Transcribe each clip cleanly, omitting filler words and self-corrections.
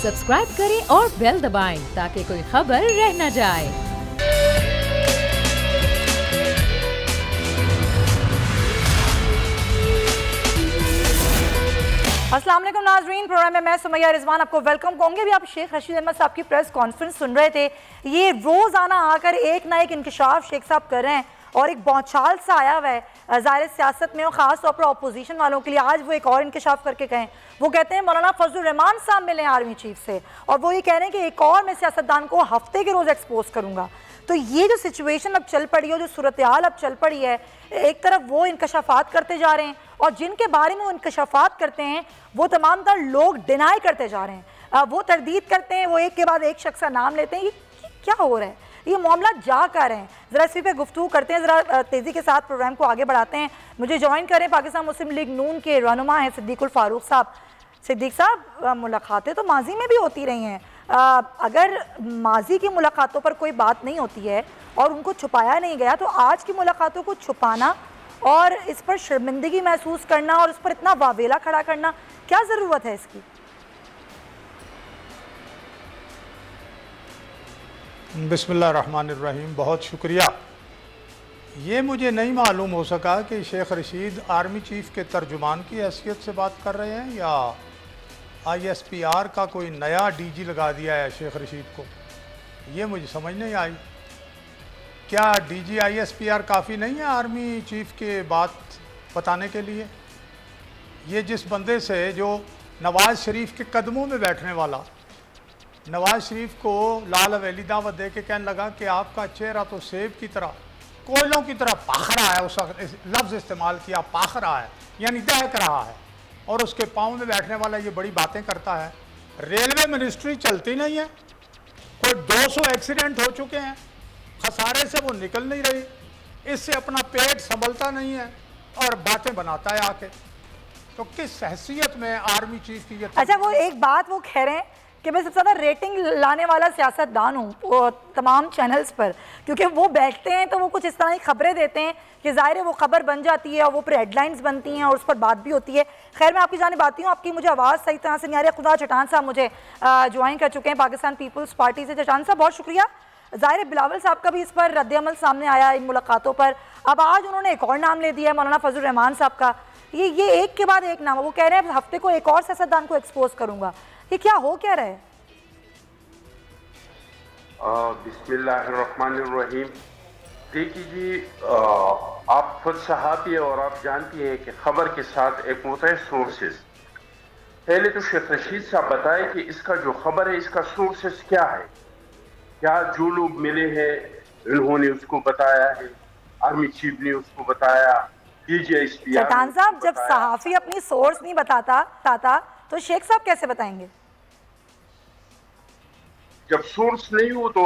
Subscribe करें और bell दबाएं ताकि कोई खबर रह न जाए। अस्सलाम वालेकुम नाज़रीन, प्रोग्राम में मैं सुमैया रिजवान आपको वेलकम कहूँगी। अभी आप शेख रशीद अहमद साहब की प्रेस कॉन्फ्रेंस सुन रहे थे। ये रोज़ाना आकर एक ना एक इंकशाफ शेख साहब कर रहे हैं और एक बौछाल सा आया हुआ है ज़ाहिर सियासत में और ख़ास तौर पर अपोजिशन वालों के लिए। आज वो एक और इंकशाफ करके कहें, वो कहते हैं मौलाना फजलुर रहमान साहब मिले आर्मी चीफ से और वो ये कह रहे हैं कि एक और मैं सियासतदान को हफ्ते के रोज़ एक्सपोज करूँगा। तो ये जो सिचुएशन अब चल पड़ी है, जो सूरत हाल अब चल पड़ी है, एक तरफ वो इंकशाफात करते जा रहे हैं और जिनके बारे में वो इंकशाफात करते हैं वो तमाम तर लोग डिनाई करते जा रहे हैं, वो तरदीद करते हैं, वो एक के बाद एक शख्स का नाम लेते हैं। ये क्या हो रहा है, ये मामला जा कर रहे हैं। ज़रा इसी पे गुफ्तगू करते हैं, ज़रा तेज़ी के साथ प्रोग्राम को आगे बढ़ाते हैं। मुझे ज्वाइन करें पाकिस्तान मुस्लिम लीग नून के रहनुमा हैं सिद्दीकुल फारूक साहब। सिद्दीक साहब, मुलाकातें तो माजी में भी होती रही हैं, अगर माजी की मुलाकातों पर कोई बात नहीं होती है और उनको छुपाया नहीं गया तो आज की मुलाकातों को छुपाना और इस पर शर्मिंदगी महसूस करना और उस पर इतना वावेला खड़ा करना, क्या ज़रूरत है इसकी? बिस्मिल्लाहिर्रहमानिर्रहीम, बहुत शुक्रिया। ये मुझे नहीं मालूम हो सका कि शेख रशीद आर्मी चीफ के तर्जुमान की हैसियत से बात कर रहे हैं या ISPR का कोई नया DG लगा दिया है शेख रशीद को, ये मुझे समझ नहीं आई। क्या DG ISPR काफ़ी नहीं है आर्मी चीफ के बात बताने के लिए? ये जिस बंदे से जो नवाज़ शरीफ के कदमों में बैठने वाला, नवाज़ शरीफ को लाल हवेली दावत दे के कहने लगा कि आपका चेहरा तो सेब की तरह, कोयलों की तरह पाख रहा है, उस लफ्ज़ इस्तेमाल किया, पाख रहा है यानी दहक रहा है, और उसके पाँव में बैठने वाला ये बड़ी बातें करता है। रेलवे मिनिस्ट्री चलती नहीं है, कोई 200 एक्सीडेंट हो चुके हैं, खसारे से वो निकल नहीं रही, इससे अपना पेट संभलता नहीं है और बातें बनाता है आके। तो किस हैसियत में आर्मी चीफ की ये? अच्छा, वो एक बात वो कह रहे हैं कि मैं सबसे ज़्यादा रेटिंग लाने वाला सियासतदान हूँ तमाम चैनल्स पर, क्योंकि वो बैठते हैं तो वो कुछ इस तरह की खबरें देते हैं कि ज़ाहिर है वो खबर बन जाती है और वो फिर हेडलाइंस बनती हैं और उस पर बात भी होती है। खैर, मैं आपकी जानिब आती हूँ, आपकी मुझे आवाज़ सही तरह से नहीं आ रही। खुदा चटान साहब मुझे ज्वाइन कर चुके हैं पाकिस्तान पीपल्स पार्टी से। चटान साहब, बहुत शुक्रिया। ज़ाहिर है बिलावल साहब का भी इस पर रद्द-ए-अमल सामने आया इन मुलाकातों पर। अब आज उन्होंने एक और नाम ले दिया है मौलाना फजलुर रहमान साहब का। ये एक के बाद एक नाम, वो कह रहे हैं हफ्ते को एक और सियासतदान को एक्सपोज करूँगा। ये क्या हो क्या रहा है? बिस्मिल्लाहिर्रहमानिर्रहीम। देखिए जी, आप खुद सहाफ़ी है और आप जानती हैं कि खबर के साथ एक होता है सोर्सेस। पहले तो शेख रशीद साहब बताए कि इसका जो खबर है इसका सोर्सेस क्या है, क्या जो लोग मिले हैं उन्होंने उसको बताया है, आर्मी चीफ ने उसको बताया, DGSP। चटान साहब, जब सहाफ़ी अपनी सोर्स नहीं बताता तो शेख साहब कैसे बताएंगे? जब सोर्स नहीं हो तो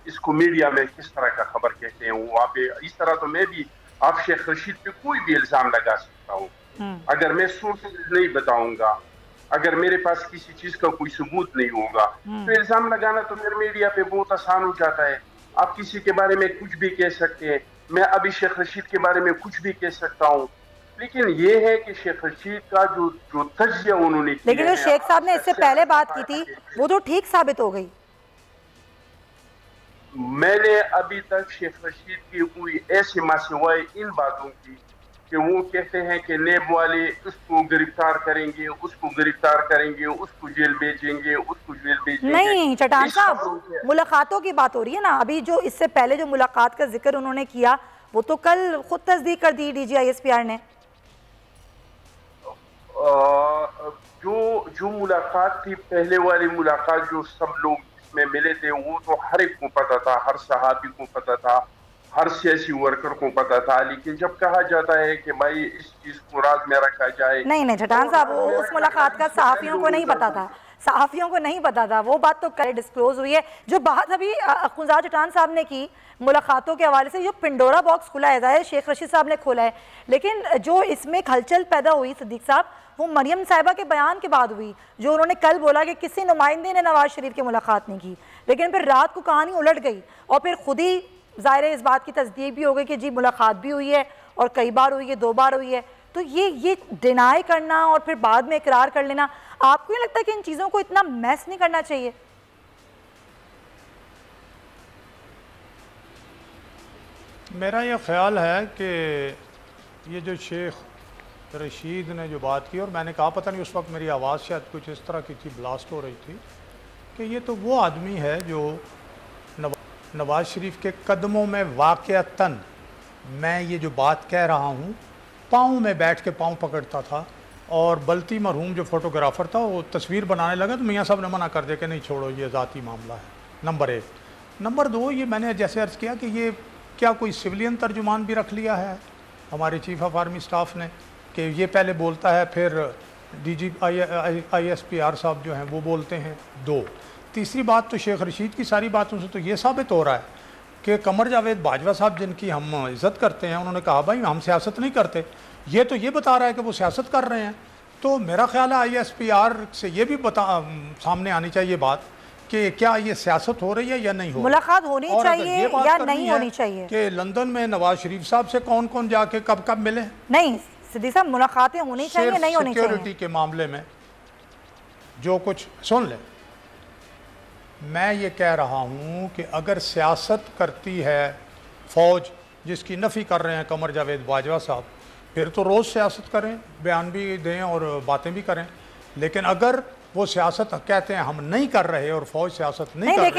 इसको मीडिया में किस तरह का खबर कहते हैं? वो आप इस तरह तो मैं भी आप शेख रशीद पे कोई भी इल्जाम लगा सकता हूँ। अगर मैं सोर्स नहीं बताऊंगा, अगर मेरे पास किसी चीज का कोई सबूत नहीं होगा तो इल्जाम लगाना तो फिर मीडिया पे बहुत आसान हो जाता है। आप किसी के बारे में कुछ भी कह सकते हैं, मैं अभी शेख रशीद के बारे में कुछ भी कह सकता हूँ, लेकिन ये है कि शेख रशीद का जो तज्जिया उन्होंने किया, लेकिन जो शेख साहब ने इससे पहले बात की थी वो तो ठीक साबित हो गई। मैंने अभी तक शेख रशीद की कोई ऐसी सिवाय इन बातों की कि वो कहते हैं कि नेब वाले उसको गिरफ्तार करेंगे, उसको गिरफ्तार करेंगे, उसको जेल भेजेंगे, उसको जेल भेजेंगे। नहीं चटान साहब, मुलाकातों की बात हो रही है ना। अभी जो इससे पहले जो मुलाकात का जिक्र उन्होंने किया वो तो कल खुद तस्दीक कर दी DG ISPR ने। जो मुलाकात थी, पहले वाली मुलाकात जो सब लोग इसमें मिले थे, वो तो हर एक को पता था, हर सहाबी को पता था, हर सियासी वर्कर को पता था। लेकिन जब कहा जाता है कि भाई इस चीज को राज में रखा जाए, नहीं चटान साहब, उस मुलाकात का सहाफियों को नहीं पता था, सहाफियों को नहीं पता था, वो बात तो कल डिस्क्लोज हुई है। जो बात अभी खुदा चटान साहब ने की मुलाकातों के हवाले से, जो पिंडोरा बॉक्स खुला है शेख रशीद साहब ने खोला है, लेकिन जो इसमें हलचल पैदा हुई सिद्दीक साहब, वो मरियम साहिबा के बयान के बाद हुई, जो उन्होंने कल बोला कि किसी नुमाइंदे ने नवाज शरीफ की मुलाकात नहीं की। लेकिन फिर रात को कहानी उलट गई और फिर खुद ही ज़ाहिर है इस बात की तस्दीक भी हो गई कि जी मुलाकात भी हुई है और कई बार हुई है, 2 बार हुई है। तो ये डिनाई करना और फिर बाद में इकरार कर लेना, आपको नहीं लगता कि इन चीज़ों को इतना मैस नहीं करना चाहिए? मेरा ये ख्याल है कि ये जो शेख रशीद ने जो बात की, और मैंने कहा पता नहीं उस वक्त मेरी आवाज़ शायद कुछ इस तरह की थी, ब्लास्ट हो रही थी, कि ये तो वो आदमी है जो नवाज शरीफ के कदमों में वाक़अतन, मैं ये जो बात कह रहा हूँ, पाँव में बैठ के पाँव पकड़ता था। और बल्ती मरहूम जो फोटोग्राफ़र था वो तस्वीर बनाने लगा तो मियाँ साहब ने मना कर दिया कि नहीं छोड़ो, ये ज़ाती मामला है, नंबर 1। नंबर 2, ये मैंने जैसे अर्ज़ किया कि ये क्या कोई सिविलियन तर्जुमान भी रख लिया है हमारे चीफ ऑफ आर्मी स्टाफ ने, कि ये पहले बोलता है फिर ISPR साहब जो हैं वो बोलते हैं। 2, तीसरी बात तो शेख रशीद की सारी बातों से तो ये साबित हो रहा है कि कमर जावेद बाजवा साहब जिनकी हम इज़्ज़त करते हैं, उन्होंने कहा भाई हम सियासत नहीं करते, ये तो ये बता रहा है कि वो सियासत कर रहे हैं। तो मेरा ख्याल है ISPR से ये भी सामने आनी चाहिए बात कि क्या ये सियासत हो रही है या नहीं हो, मुलाकात होनी चाहिए या नहीं होनी चाहिए, कि लंदन में नवाज शरीफ साहब से कौन कौन जाके कब कब मिले। नहीं सिद्दीकी साहब, मुलाकातें होनी चाहिए नहीं होनी चाहिए। सिक्योरिटी के मामले में जो कुछ सुन ले, मैं ये कह रहा हूँ कि अगर सियासत करती है फ़ौज, जिसकी नफ़ी कर रहे हैं कमर जावेद बाजवा साहब, फिर तो रोज़ सियासत करें, बयान भी दें और बातें भी करें। लेकिन अगर वो सियासत कहते हैं हम नहीं कर रहे और फ़ौज सियासत नहीं कर रही,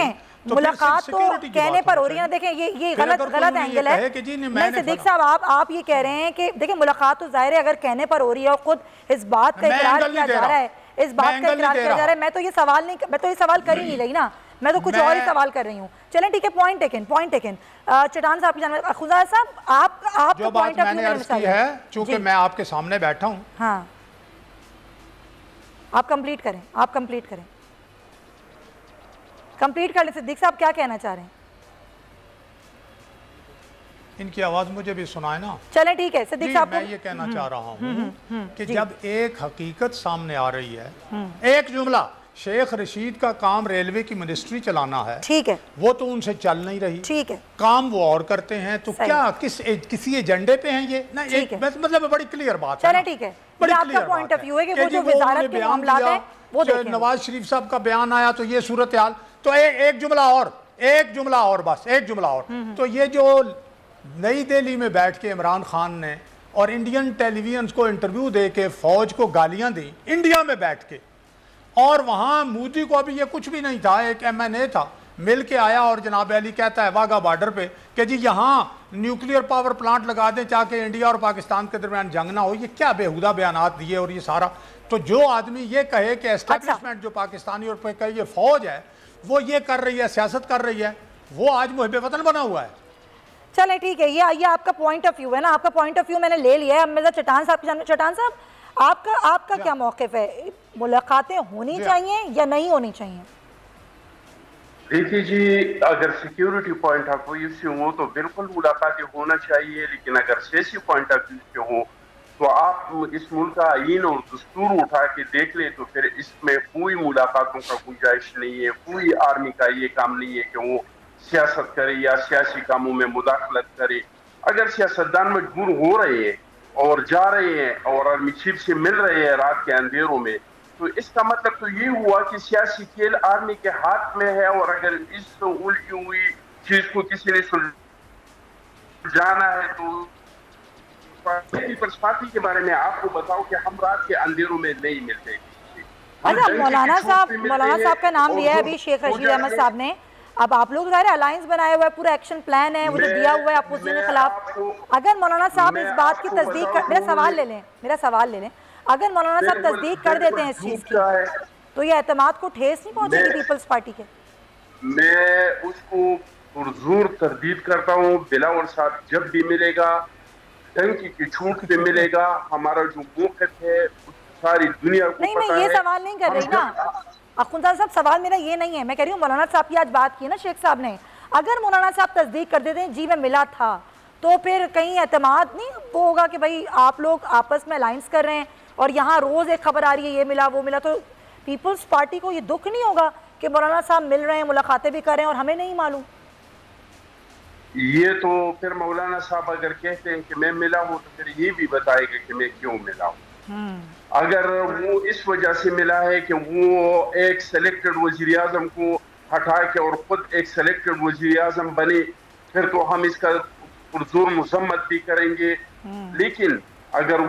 तो मुलाकात तो कहने पर हो रही है ना। देखें ये गलत एंगल है। नहीं सिद्दीकी साहब, आप ये कह रहे हैं कि देखिए मुलाकात तो जाहिर है अगर कहने पर हो रही है और खुद इस बात का इकरार किया जा रहा है, इस बात का इकरार किया जा रहा है, मैं तो ये सवाल कर ही नहीं रही ना, मैं तो कुछ और ही सवाल कर रही हूँ। चलें ठीक है, पॉइंट टेकन। चटान साहब की जानब, खुदा साहब आप जो बात मैंने अर्ज की है, चूंकि मैं आपके सामने बैठा हूँ, हाँ आप कंप्लीट करें, कंप्लीट कर लें। सिद्दीकी साहब क्या कहना चाह रहे हैं? इनकी आवाज़ मुझे भी सुनाए ना। चलें ठीक है सिद्दीकी साहब, मैं ये कहना चाह रहा हूँ कि जब एक हकीकत सामने आ रही है, एक जुमला, शेख रशीद का काम रेलवे की मिनिस्ट्री चलाना है, ठीक है, वो तो उनसे चल नहीं रही, ठीक है, काम वो और करते हैं, तो क्या किसी एजेंडे पे हैं ये ना? मतलब बड़ी क्लियर बात है। ठीक है, बड़ी आपका पॉइंट ऑफ व्यू है कि वो जो वजारत के मामलात हैं वो देखें। नवाज शरीफ साहब का बयान आया तो ये सूरत हाल, तो एक जुमला और बस एक जुमला और, तो ये जो नई दिल्ली में बैठ के इमरान खान ने और इंडियन टेलीविजन को इंटरव्यू दे के फौज को गालियां दी इंडिया में बैठ के, और वहाँ मोदी को अभी ये कुछ भी नहीं था, एक MNA था, मिल के आया और जनाब अली कहता है वाघा बॉर्डर पे कि जी यहाँ न्यूक्लियर पावर प्लांट लगा दें ताकि इंडिया और पाकिस्तान के दरमियान जंग ना हो। ये क्या बेहुदा बयानात दिए, और ये सारा तो जो आदमी ये कहे कि एस्टेब्लिशमेंट जो पाकिस्तानी और पे ये फौज है वो ये कर रही है, सियासत कर रही है, वो आज मुहिब वतन बना हुआ है। चले ठीक है, ये आपका पॉइंट ऑफ व्यू है ना, आपका पॉइंट ऑफ व्यू मैंने ले लिया है। अब मेरा चटान साहब की जानब, चटान साहब आपका क्या मौक़िफ़ है, मुलाकातें होनी चाहिए या नहीं होनी चाहिए? देखिए जी, अगर सिक्योरिटी पॉइंट ऑफ व्यू से हो तो बिल्कुल मुलाकातें होना चाहिए, लेकिन अगर सियासी पॉइंट ऑफ व्यू से हो तो आप इस मुल्क का आईन और दस्तूर उठा के देख ले तो फिर इसमें कोई मुलाकातों का गुंजाइश नहीं है। कोई आर्मी का ये काम नहीं है कि वो सियासत करे या सियासी कामों में मुदाखलत करे। अगर सियासतदान मजबूर हो रहे हैं और जा रहे हैं और आर्मी चीफ से मिल रहे हैं रात के अंधेरों में, तो इसका मतलब तो ये हुआ कि सियासी खेल आर्मी के हाथ में है। और अगर इस उल्टी हुई चीज को किसी ने सुलझाना है तो पीपल्स पार्टी के बारे में आपको बताओ कि हम रात के अंधेरों में नहीं मिलते। अच्छा, मौलाना साहब का नाम लिया है अभी शेख रशीद अहमद साहब ने। अब आप लोग ज़ाहिर अलायंस बनाया हुआ है, पूरा एक्शन प्लान है वो जो दिया हुआ है अपोजिशन के खिलाफ। अगर मौलाना साहब इस बात की तस्दीक कर, मेरा सवाल ले लें, अगर मौलाना साहब तस्दीक कर देते हैं इस चीज़ की तो ये एतमाद को ठेस नहीं पहुंचेगी पीपल्स पार्टी के? मैं उसको पुरजोर तरदीद करता हूँ। बिलावल साहब जब भी मिलेगा, टंकी की छूट पे मिलेगा। हमारा जो मौक़िफ़ है सारी दुनिया को नहीं, मैं ये सवाल नहीं कर रही ना अखुंदा साहब, सवाल मेरा ये नहीं है। मैं कह रही हूँ मौलाना साहब की आज बात की ना शेख साहब ने, अगर मौलाना साहब तस्दीक कर देते हैं जी मैं मिला था, तो फिर कहीं एतमाद नहीं वो होगा कि भाई आप लोग आपस में अलायंस कर रहे हैं और यहाँ रोज़ एक खबर आ रही है ये मिला वो मिला, तो पीपल्स पार्टी को ये दुख नहीं होगा कि मौलाना साहब मिल रहे हैं, मुलाकातें भी कर रहे हैं और हमें नहीं मालूम? ये तो फिर मौलाना साहब अगर कहते हैं कि मैं मिला हूँ तो फिर ये भी बताएगा कि मैं क्यों मिला हूँ। अगर वो इस वजह से मिला है कि वो एक सिलेक्टेड वजीर आजम को हटा के और खुद एक सिलेक्टेड वजीर आजम बने, फिर तो हम इसका पुरजोर मजम्मत भी करेंगे। लेकिन अगर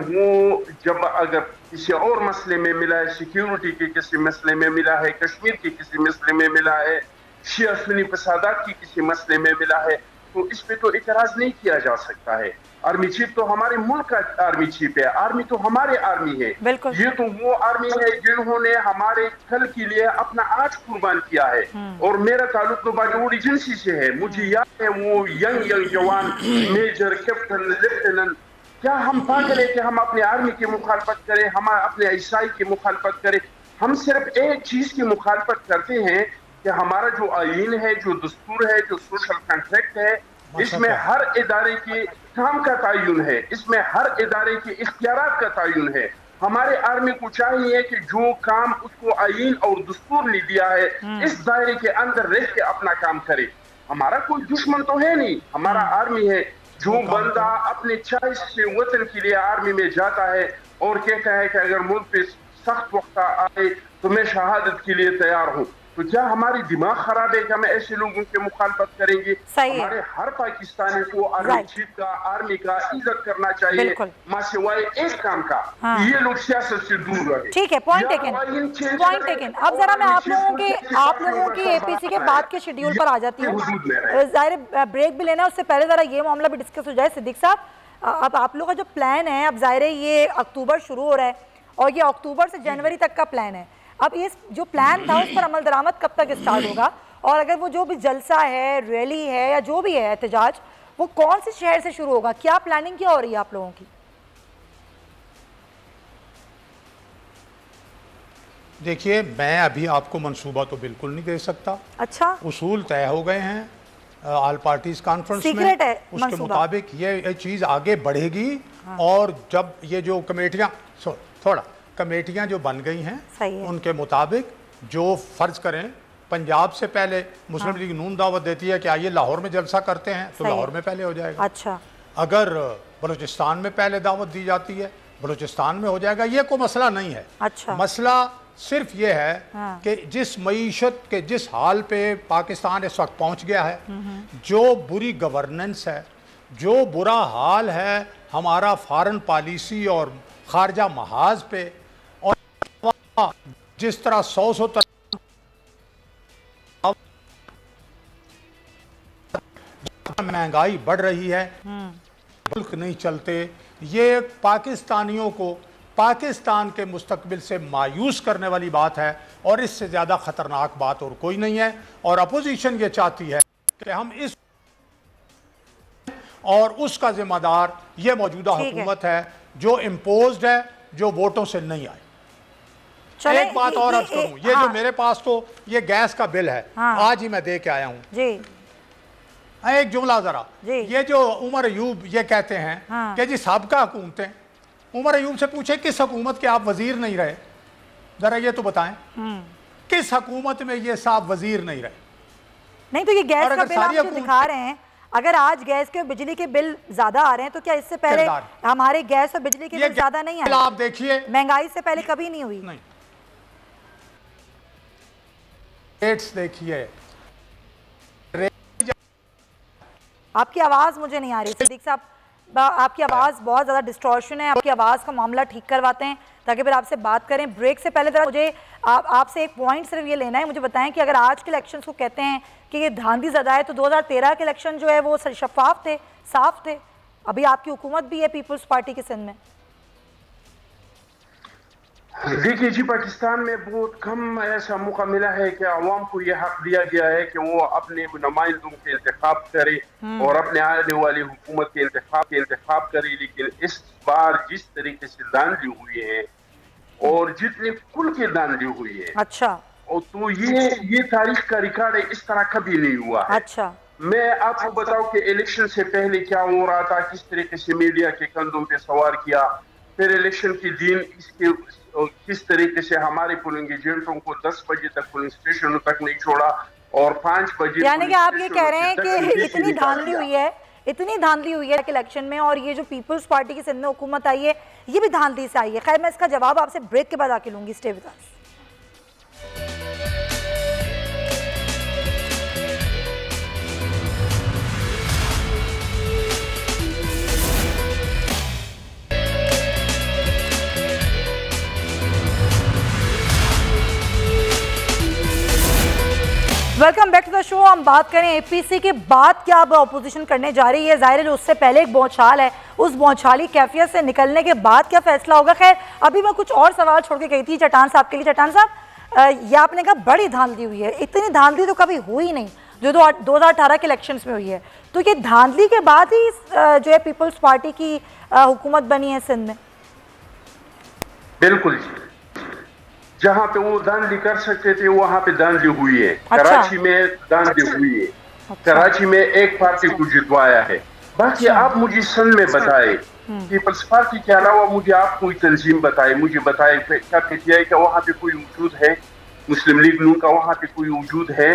किसी और मसले में मिला है, सिक्योरिटी के किसी मसले में मिला है, कश्मीर के किसी मसले में मिला है, शिया सुन्नी फसादात की किसी मसले में मिला है, तो इस पे तो इतराज नहीं किया जा सकता है। आर्मी चीफ तो हमारे मुल्क का आर्मी चीफ है, आर्मी तो हमारे आर्मी है। ये तो वो आर्मी है जिन्होंने हमारे कल के लिए अपना आज कुर्बान किया है। और मेरा ताल्लुक तो बॉलीवुड एजेंसी से है, मुझे याद है वो यंग जवान मेजर कैप्टन लेफ्टिनेंट, क्या हम पागल है कि हम अपने आर्मी की मुखालफत करें, हम अपने ईसाई की मुखालफत करें? हम सिर्फ एक चीज की मुखालफत करते हैं कि हमारा जो आईन है, जो दस्तूर है, जो सोशल कॉन्ट्रैक्ट है, इसमें हर इदारे के काम का तयन है, इसमें हर इदारे के इख्तियारात का तयन है। हमारे आर्मी को चाहिए कि जो काम उसको आईन और दस्तूर ने दिया है, इस दायरे के अंदर रह के अपना काम करे। हमारा कोई दुश्मन तो है नहीं, हमारा आर्मी है। जो बंदा अपने चॉइस से वतन के लिए आर्मी में जाता है और कहता है कि अगर मुल्क पे सख्त वक्त आए तो मैं शहादत के लिए तैयार हूँ, तो क्या हमारी दिमाग खराब है कि हम ऐसे लोगों के मुखालफत करेंगे? हमारे हर पाकिस्तानी को आर्मी चीफ का, आर्मी का इज्जत करना चाहिए, मां सिवाय एक काम का। ये लोग सियासत से दूर रहे। ठीक है, पॉइंट टेकन। अब जरा मैं आप लोगों की एपीसी के बाद के शेड्यूल पर आ जाती हूँ। जाहिर ब्रेक भी लेना है, उससे पहले जरा ये मामला भी डिस्कस हो जाए। सिद्दीक साहब, अब आप लोगों का जो प्लान है, अब जाहिर है ये अक्टूबर शुरू हो रहा है और ये अक्टूबर से जनवरी तक का प्लान है। अब ये जो प्लान था उस पर अमल दरामद कब तक स्टार्ट होगा? और अगर वो जो भी जलसा है, रैली है या जो भी है एहतजाज, वो कौन से शहर से शुरू होगा? क्या प्लानिंग क्या हो रही है आप लोगों की? देखिए, मैं अभी आपको मंसूबा तो बिल्कुल नहीं दे सकता। अच्छा, उसूल तय हो गए हैं ऑल पार्टीज कॉन्फ्रेंस में, उसके मुताबिक ये चीज़ आगे बढ़ेगी। और जब ये जो कमेटियां जो बन गई हैं उनके मुताबिक जो फर्ज करें, पंजाब से पहले मुस्लिम लीग नून दावत देती है कि आइए लाहौर में जलसा करते हैं, तो लाहौर में पहले हो जाएगा। अच्छा, अगर बलूचिस्तान में पहले दावत दी जाती है, बलूचिस्तान में हो जाएगा। ये कोई मसला नहीं है। अच्छा, मसला सिर्फ ये है कि जिस मईशत के जिस हाल पे पाकिस्तान इस वक्त पहुंच गया है, जो बुरी गवर्नेंस है, जो बुरा हाल है हमारा फॉरेन पॉलिसी और खारजा महाज पे, और जिस तरह 100 महंगाई बढ़ रही है, मुल्क नहीं चलते, ये पाकिस्तानियों को पाकिस्तान के मुस्तकबिल से मायूस करने वाली बात है। और इससे ज़्यादा ख़तरनाक बात और कोई नहीं है। और अपोजिशन ये चाहती है कि हम इस और उसका जिम्मेदार ये मौजूदा हुकूमत है जो इम्पोज्ड है, जो वोटों से नहीं आई। एक बात और अर्ज करूं, ये जो मेरे पास तो ये गैस का बिल है, आज ही मैं दे के आया हूं जी। एक जुमला जरा, ये जो उमर अयूब ये कहते हैं कि जी साबका हुकूमतें, उमर अयूब से पूछे किस हुकूमत के आप वजीर नहीं रहे, जरा ये तो बताएं किस हुकूमत में ये साहब वजीर नहीं रहे? नहीं तो ये गैस का बिल आप जो दिखा रहे हैं, अगर आज गैस के बिजली के बिल ज्यादा आ रहे हैं तो क्या इससे पहले हमारे गैस और बिजली के बिल ज्यादा नहीं आए? आप देखिए, महंगाई से पहले कभी नहीं हुई। नहीं, रेट्स देखिए। आपकी आवाज मुझे नहीं आ रही सिद्दीक साहब, आपकी आवाज बहुत ज्यादा डिस्टॉर्शन है। आपकी आवाज का मामला ठीक करवाते हैं ताकि फिर आपसे बात करें। ब्रेक से पहले जरा मुझे आपसे एक पॉइंट सिर्फ ये लेना है, मुझे बताएं कि अगर आज के इलेक्शन को कहते हैं कि ये धांधी ज़्यादा है, तो 2013 के इलेक्शन जो है वो शफाफ थे, साफ थे। अभी आपकी हुकूमत भी है पीपल्स पार्टी के सिंध में। देखिए जी, पाकिस्तान में बहुत कम ऐसा मौका मिला है कि अवाम को यह हक दिया गया है कि वो अपने नुमाइंदों के इंतखाब करे और अपने आने वाली हुकूमत के इंतखाब करे। लेकिन इस बार जिस तरीके से धांधली हुई है और जितने कुल के धांधली हुई है, अच्छा, और तो ये तारीख का रिकॉर्ड है, इस तरह कभी नहीं हुआ है। अच्छा, मैं आपको बताऊं कि इलेक्शन से पहले क्या हो रहा था, किस तरीके से मीडिया के कंधों पे सवार किया, फिर इलेक्शन के दिन इसके किस तरीके से हमारे पोलिंग एजेंटों को 10 बजे तक पोलिंग स्टेशनों तक नहीं छोड़ा, और 5 बजे, यानी कि आप ये कह रहे हैं कि इतनी धांधली हुई है इलेक्शन में, और ये जो पीपल्स पार्टी की सिंध में हुकूमत आई है ये भी धांधली से आई है। खैर मैं इसका जवाब आपसे ब्रेक के बाद आके लूंगी। Stay with us. Welcome back to the show. हम बात करें एपीसी के बाद क्या अब अपोजिशन करने जा रही है। जाहिर है उससे पहले एक बौछाल है, उस बौछाली कैफियत से निकलने के बाद क्या फैसला होगा। खैर अभी मैं कुछ और सवाल छोड़ के गई थी चट्टान साहब के लिए। चट्टान साहब, ये आपने कहा बड़ी धांधली हुई है, इतनी धांधली तो कभी हुई नहीं जो 2018 के इलेक्शंस में हुई है। तो ये धांधली के बाद ही जो है पीपल्स पार्टी की हुकूमत बनी है सिंध में? बिल्कुल जी, जहाँ पे वो धांधली कर सकते थे वहाँ पे धांधली हुई है। अच्छा। कराची में धांधली हुई है। अच्छा। कराची में एक पार्टी को जितवाया है। बाकी आप मुझे सिंध में बताए, पीपल्स पार्टी के अलावा मुझे आप कोई तंजीम बताए, मुझे बताए क्या पीटीआई का वहाँ पे कोई वजूद है, मुस्लिम लीग नून का वहाँ पे कोई वजूद है,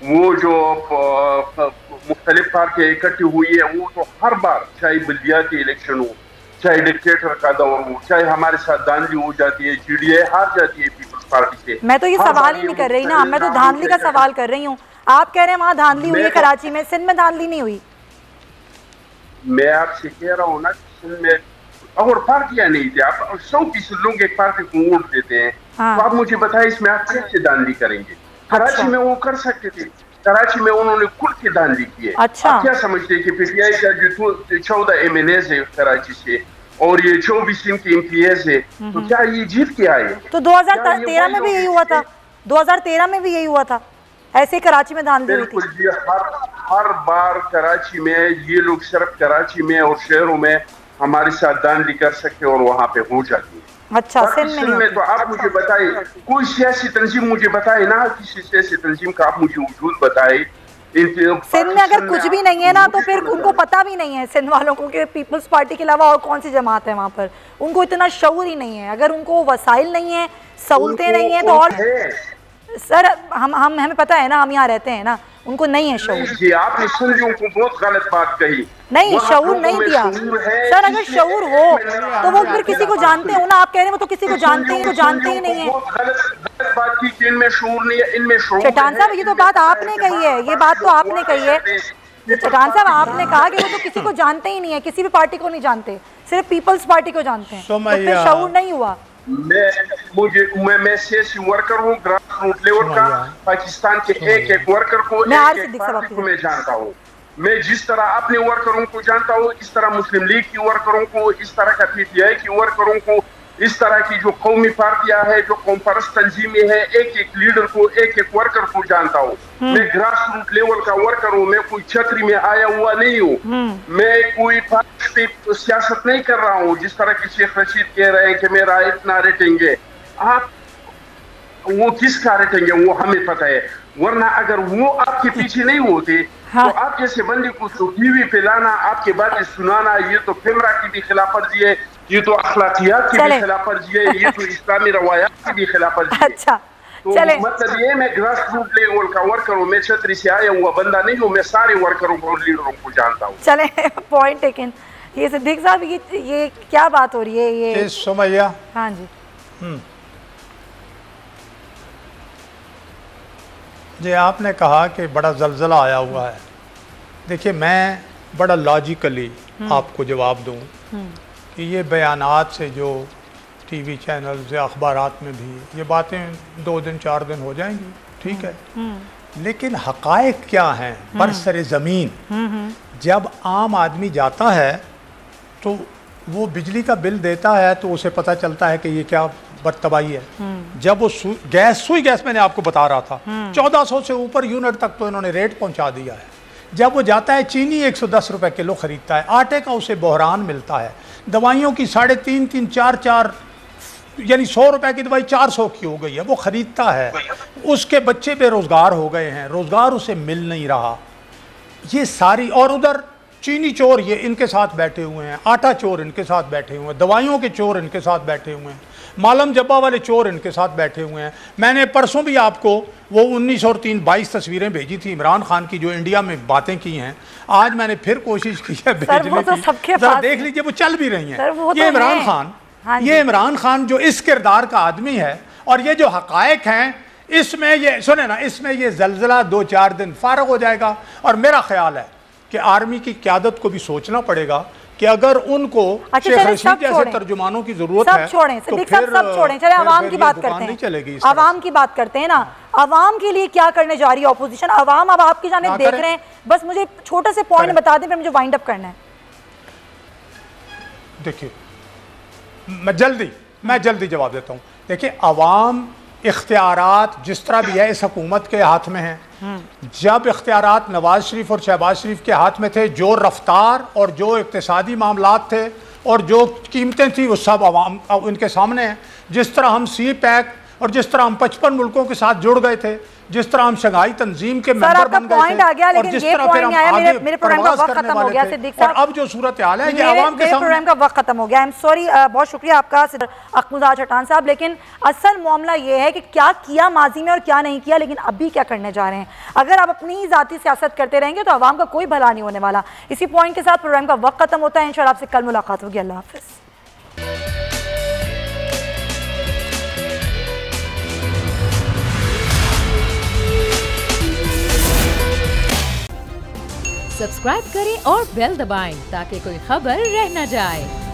वो जो मुख्तलिफ पार्टियाँ इकट्ठी हुई है वो तो हर बार चाहे बल्दियाती इलेक्शन हो, चाहे डिक्टेटर का दौर हो, चाहे हमारे साथ धांधली हो जाती है, जीडीए हार जाती है पीपल्स पार्टी से। मैं तो ये सवाल ही नहीं कर रही ना, मैं तो धांधली का सवाल कर रही हूँ। आप कह रहे हैं वहाँ धांधली हुई है कराची में, सिंध में धांधली नहीं हुई। मैं आपसे कह रहा हूँ ना सिंध में और पार्टियां नहीं थी। आप 100% लोग एक पार्टी को वोट देते हैं। हाँ। तो आप मुझे बताइए इसमें आप कैसे धांधली करेंगे? कराची में वो कर सकते थे, कराची में उन्होंने खुल के धांधली की है। अच्छा। आप क्या समझते हैं कि पीटीआई का जो 14 MNAs है कराची से और ये 24 की MPs है, तो क्या ये जीत के आए? तो 2013 में भी यही हुआ था, 2013 में भी यही हुआ था, ऐसे कराची में धांधली हुई थी। बिल्कुल, हर बार कराची में ये लोग सिर्फ कराची में और शहरों में हमारे साथ धांधली कर सकते और वहाँ पे हो जाती है। अच्छा, सिंध में तो आप मुझे बताइए कोई सियासी तंजीम मुझे बताए ना, किसी सियासी तंजीम का आप मुझे वजूद बताए। सिंध में अगर कुछ भी नहीं है ना तो फिर उनको पता भी नहीं है सिंध वालों को कि पीपल्स पार्टी के अलावा और कौन सी जमात है वहाँ पर। उनको इतना शऊर ही नहीं है। अगर उनको वसाइल नहीं है, सहूलतें नहीं है तो और सर हमें पता है ना, हम यहाँ रहते हैं ना, उनको नहीं है शऊर। जी आपने सिंधियों को बहुत गलत बात कही। नहीं, शऊर नहीं दिया सर। अगर शऊर हो तो वो फिर किसी को जानते हो ना। आप कह रहे हैं वो तो किसी को जानते ही नहीं है। चट्टान साहब ये तो बात आपने कही है, ये बात तो आपने कही है। चट्टान साहब आपने कहा कि वो तो किसी को जानते ही नहीं है, किसी भी पार्टी को नहीं जानते, सिर्फ पीपल्स पार्टी को जानते हैं। तो फिर शऊर नहीं हुआ। मैं सियासी वर्कर हूँ, ग्रास रूट लेवल का, पाकिस्तान के एक वर्कर को मैं जानता हूँ। मैं जिस तरह अपने वर्करों को जानता हूँ, इस तरह मुस्लिम लीग की वर्करों को, इस तरह का पीटीआई की वर्करों को, इस तरह की जो कौमी पार्टियां है, जो कौम परस्त तंजीमें हैं, एक लीडर को, एक वर्कर को जानता हूँ। मैं ग्रास रूट लेवल का वर्कर हूँ। मैं कोई छतरी में आया हुआ नहीं हूँ। मैं कोई पार्टी पे सियासत नहीं कर रहा हूँ जिस तरह की शेख रशीद कह रहे हैं कि मेरा इतना रेटिंग है। आप वो किसका रेटिंग है वो हमें पता है, वरना अगर वो आपके पीछे नहीं होते तो आप जैसे बंदे को तो टीवी पे लाना, आपके बातें सुनाना, ये तो फिमरा की भी खिलाफ वर्जी है, ये तो अखलाकियात की भी खिलाफ वर्जी है, ये तो इस्लामी रवायात की भी खिलाफ वर्जी है। अच्छा, तो मतलब ये मैं ग्रास रूट लेवल का वर्कर हूँ, मैं छतरी से आया हुआ बंदा नहीं हूँ। मैं सारे वर्करों को और लीडरों को जानता हूँ। चले पॉइंट टेकन। ये सिद्दीक साहब ये क्या बात हो रही है? ये सुमैया, हाँ जी जी, आपने कहा कि बड़ा जलजला आया हुआ है। देखिए मैं बड़ा लॉजिकली आपको जवाब दूं कि ये बयानात से जो टीवी चैनल्स या अखबारात में भी ये बातें 2 दिन 4 दिन हो जाएंगी, ठीक है, लेकिन हक़ाइक़ क्या हैं बरसरे ज़मीन? जब आम आदमी जाता है तो वो बिजली का बिल देता है तो उसे पता चलता है कि ये क्या बदतबाही है। जब वो सुई गैस मैंने आपको बता रहा था 1400 से ऊपर यूनिट तक तो इन्होंने रेट पहुंचा दिया है। जब वो जाता है चीनी 110 रुपए किलो खरीदता है, आटे का उसे बहरान मिलता है, दवाइयों की 3.5 4 यानी 100 रुपए की दवाई 400 की हो गई है, वो खरीदता है। उसके बच्चे बेरोजगार हो गए हैं, रोजगार उसे मिल नहीं रहा। ये सारी, और उधर चीनी चोर ये इनके साथ बैठे हुए हैं, आटा चोर इनके साथ बैठे हुए हैं, दवाइयों के चोर इनके साथ बैठे हुए हैं। मालम जब्बा वाले चोर इनके साथ बैठे हुए हैं। मैंने परसों भी आपको वो 19 और 3 22 तस्वीरें भेजी थी इमरान खान की जो इंडिया में बातें की हैं। आज मैंने फिर कोशिश की है भेजने की, जरा देख लीजिए वो चल भी रही हैं। ये इमरान खान, ये इमरान खान जो इस किरदार का आदमी है और ये जो हकायक हैं, इसमें ये सुने ना, इसमें ये जलजला 2-4 दिन फारग हो जाएगा। और मेरा ख्याल है कि आर्मी की क़यादत को भी सोचना पड़ेगा कि अगर उनको शेख रशीद जैसे तर्जुमानों की जरूरत है तो फिर सब छोड़ें, चले आवाम की बात करते हैं। चलेगी आवाम की बात करते हैं ना, आवाम के लिए क्या करने जा रही है ऑपोजिशन? आवाम अब आपकी जानिब देख रहे हैं। बस मुझे छोटे से पॉइंट बता दें, फिर मुझे वाइंड अप करना है। देखिए मैं जल्दी जवाब देता हूँ। देखिए अवाम इख्तियारात जिस तरह भी है इस हुकूमत के हाथ में है। जब इख्तियारात नवाज शरीफ और शहबाज शरीफ के हाथ में थे, जो रफ्तार और जो इक्तिसादी मामलात थे और जो कीमतें थी वो सब अवाम उनके सामने है। जिस तरह हम सी पैक और जिस तरह हम 55 मुल्कों के साथ जुड़ गए थे, जिस तरह हम शंघाई तंजीम के मेंबर बन गए थे, और जिस तरह फिर हम आगे प्रवास करने वाले थे, और अब जो सूरत हाल है ये आवाम के सामने। प्रोग्राम का वक्त खत्म हो गया। आई एम सॉरी, बहुत शुक्रिया आपका अख्तुज़ार चट्टान साहब, लेकिन असल मामला ये है कि क्या किया माजी में और क्या नहीं किया, लेकिन अभी क्या करने जा रहे हैं। अगर आप अपनी ज़ाती सियासत करते रहेंगे तो आवाम का कोई भला नहीं होने वाला। इसी पॉइंट के साथ प्रोग्राम का वक्त खत्म होता है। इंशाअल्लाह आपसे कल मुलाकात होगी। अल्लाह हाफ़िज़। सब्सक्राइब करें और बेल दबाएं ताकि कोई खबर रह न जाए।